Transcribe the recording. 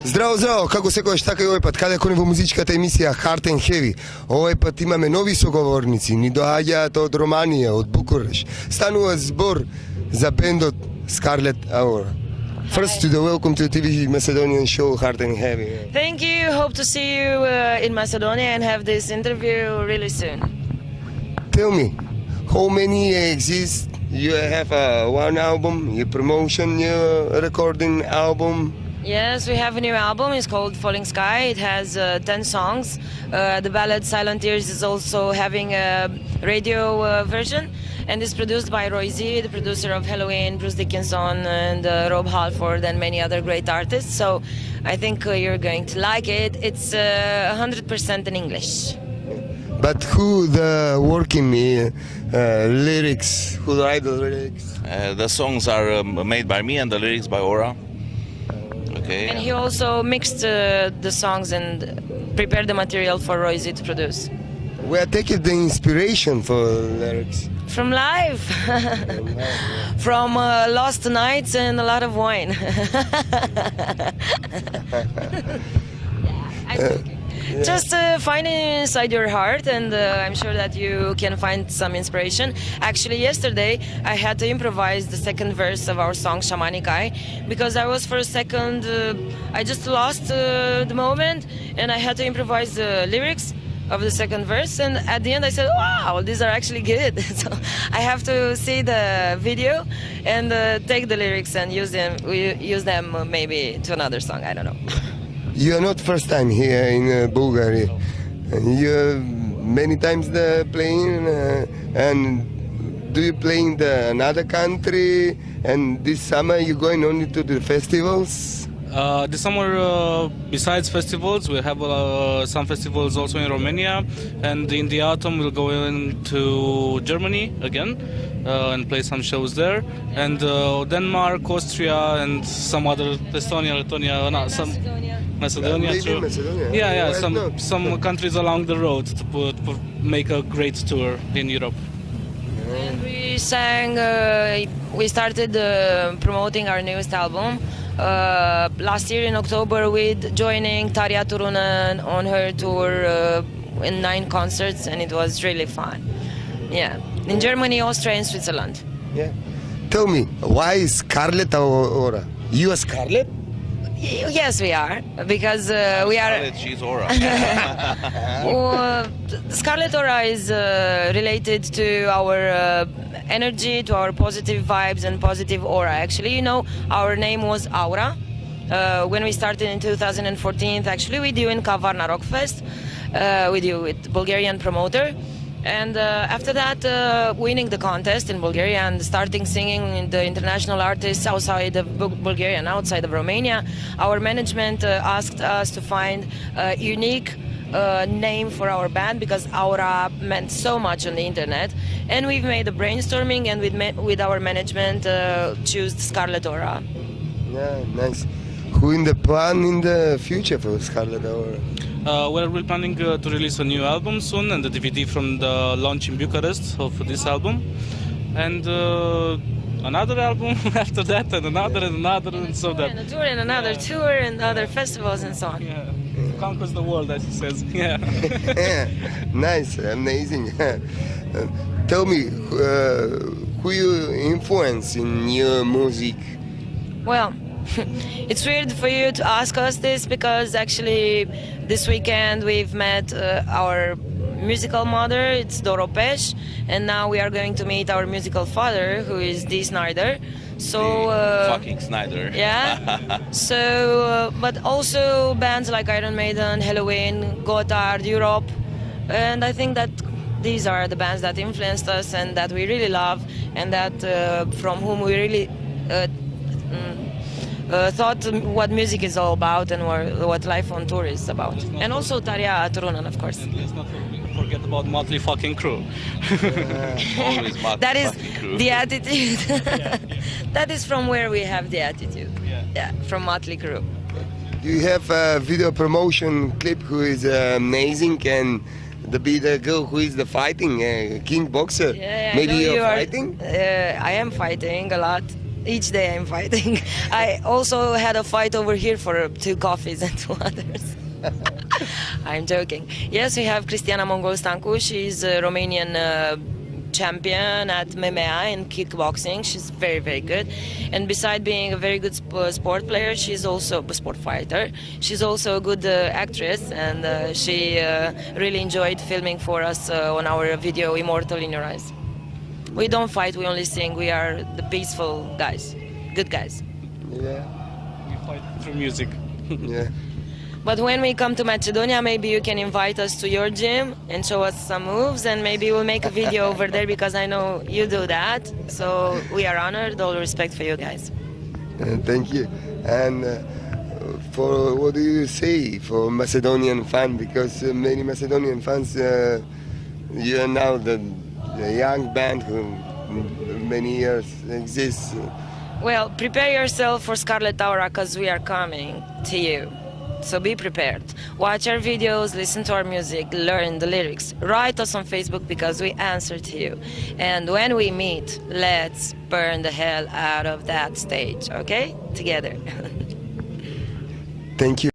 Zdravo, zdravo, kako se koja šta je ovaj put, kada je konevo muzičkata emisija Hard and Heavy. Ovaj put imame novi sogovornici, ni dohađate od Romanije, od Bukureš. Stanува zbor za band od Scarlet Aura. First to the welcome to TV Macedonian show Hard and Heavy. Thank you, hope to see you in Macedonia and have this interview really soon. Tell me, how many exist? You have one album, you promotion, your recording album. Yes, we have a new album. It's called Falling Sky. It has 10 songs. The ballad Silent Tears is also having a radio version, and it's produced by Roy Z, the producer of Halloween, Bruce Dickinson, and Rob Halford, and many other great artists. So I think you're going to like it. It's 100% in English. But who the working lyrics? Who write the lyrics? The songs are made by me and the lyrics by Aura. Okay. And he also mixed the songs and prepared the material for Roy Z to produce. Where take the inspiration for lyrics? From life, from lost nights and a lot of wine. I'm joking. Just find it inside your heart, and I'm sure that you can find some inspiration. Actually, yesterday I had to improvise the second verse of our song Shamanic Eye, because I was for a second, I just lost the moment, and I had to improvise the lyrics of the second verse, and at the end I said, wow, these are actually good. So I have to see the video and take the lyrics and use them maybe to another song, I don't know. You are not first time here in Bulgaria. You many times playing, and do you play in another country? And this summer you going only to the festivals? This summer, besides festivals, we have some festivals also in Romania, and in the autumn we'll go into Germany again and play some shows there, and Denmark, Austria, and some other Estonia, Lithuania, some Macedonia too. Macedonia. Yeah, some countries along the road to make a great tour in Europe. And we sang, we started promoting our newest album last year in October with joining Tarja Turunen on her tour in 9 concerts, and it was really fun. Yeah, in Germany, Austria, and Switzerland. Yeah. Tell me, why Scarlet Aura? You are Scarlet? Yes, we are, because we are. Scarlet, she's Aura. Scarlet Aura is related to our energy, to our positive vibes and positive aura. Actually, you know, our name was Aura. When we started in 2014, actually, we do in Kavarna Rock Fest. We do with Bulgarian promoter. And after that, winning the contest in Bulgaria and starting singing the international artists outside of Bulgaria and outside of Romania, our management asked us to find a unique name for our band, because Aura meant so much on the internet. And we've made a brainstorming, and with our management choose Scarlet Aura. Yeah, nice. Who in the plan in the future for Scarlet Aura? We're planning to release a new album soon, and the DVD from the launch in Bucharest of this album, and another album after that, and another, and so that. And a tour, and another tour, and other festivals, and so on. Yeah, conquers the world, as he says. Yeah. Yeah, nice, amazing. Tell me, who you influence in your music? Well, it's weird for you to ask us this, because actually this weekend we've met our musical mother, it's Doro Pesh, and now we are going to meet our musical father, who is Dee Snider. So fucking Snyder. Yeah. So, but also bands like Iron Maiden, Halloween, Gotthard, Europe, and I think that these are the bands that influenced us and that we really love, and that from whom we really thought what music is all about and what life on tour is about. And also Tarja Turunen, of course. And let's not forget about Motley fucking Crue. Always Motley That is fucking Crue. the attitude. That is from where we have the attitude. Yeah. From Motley Crue. You have a video promotion clip who is amazing, and the girl who is the fighting king boxer. Yeah, Maybe I know you're you are- fighting? I am fighting a lot. Each day I'm fighting. I also had a fight over here for 2 coffees and 2 others. I'm joking. Yes, we have Cristiana Mongol Stancu. She's a Romanian champion at MMA and kickboxing. She's very, very good. And beside being a very good sport player, she's also a sport fighter. She's also a good actress, and she really enjoyed filming for us on our video Immortal in Your Eyes. We don't fight, we only sing. We are the peaceful guys, good guys. Yeah, We fight through music. yeah. But when we come to Macedonia, maybe you can invite us to your gym and show us some moves, and maybe we'll make a video over there because I know you do that. So we are honored. All respect for you guys. Thank you. And for what do you say for Macedonian fan? Because many Macedonian fans, you are now the young band who many years exists. Well, prepare yourself for Scarlet Aura because we are coming to you. So be prepared. Watch our videos, listen to our music, learn the lyrics. Write us on Facebook because we answer to you. And when we meet, let's burn the hell out of that stage, okay? Together. Thank you.